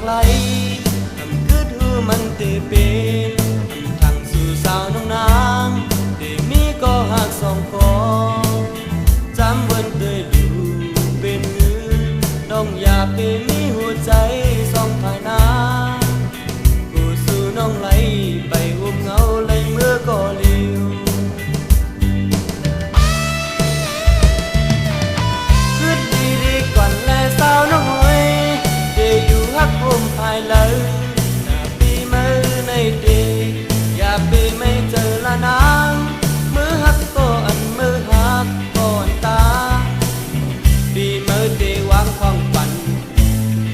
ไหลทำคือดูมันเตเป็นทางสู่สาวน้องนางเตมีก็หักสองคอจำเบิ่นเตยดูเป็นหือน้องอยากเป็นมีหัวใจสองภายนาผู้สู่น้องไหลไปอุ้มเงาไหลเมื่อก็เลี้ยวคือดีก่อนแลสาวน้อยเดอยู่ฮักอุ้มภายหลังปีมือในเดอย่าไปไม่เจอละนางมือฮักก็อันมือฮักก่อนตาปีมือเดวางความฝัน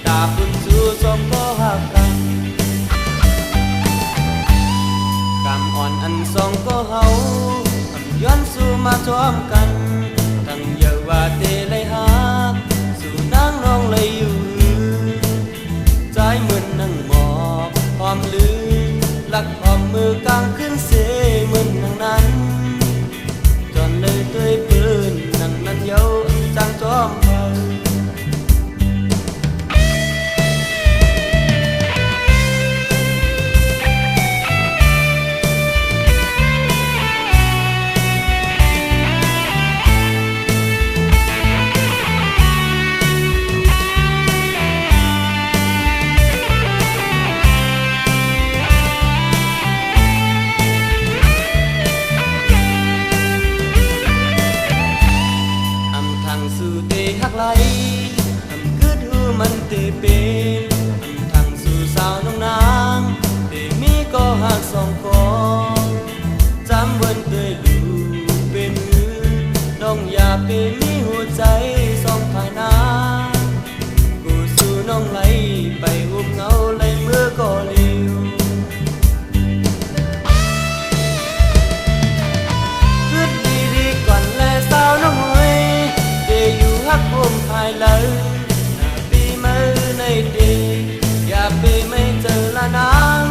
ดาบุญสู่สมก็ฮักกันกำอ่อนอันสองก็เฮาอันย้อนสู่มาจอมกันตั้งเยอะว่าเดเลยฮักสู่นางน้องเลยอยู่ใจมึนนั่งหมอบพร้อมลืมลักพร้อมมือกลางขึ้นเสมึนนั่งนั้นจนเลยตัวปืนนั่งนั้นเยาจังจอมเฮาสู่เตหักไหลทำคือดูมันเตเป็นทางสู่สาวน้องนางเตมีก็หักสองคอจำเบิ่นเตยดูเป็นหือน้องอย่าเป็นมีหัวใจสองภายนาผู้สู่น้องไหลไปอุ้มเงาไหลเมื่อก็เลี้ยวคือดีก่อนแลสาวน้อยฮักอุ้มภายหลังปีมือในเดอย่าไปไม่เจอละนาง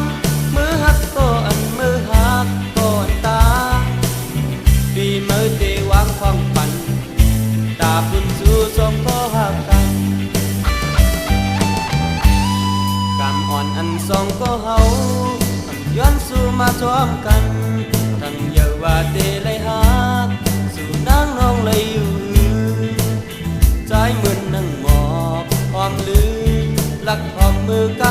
มือฮักก็อันมือฮักก่อนตาปีมือเดวางความฝันตาบุญสู่สมก็ฮักกันกำอ่อนอันสองก็เฮาย้อนสู่มาจอมกันตั้งเยอะว่าเดเลยฮักสู่นางน้องเลยอยู่ใจมึนนั่งหมอบพร้อมลืมลักพร้อมมือก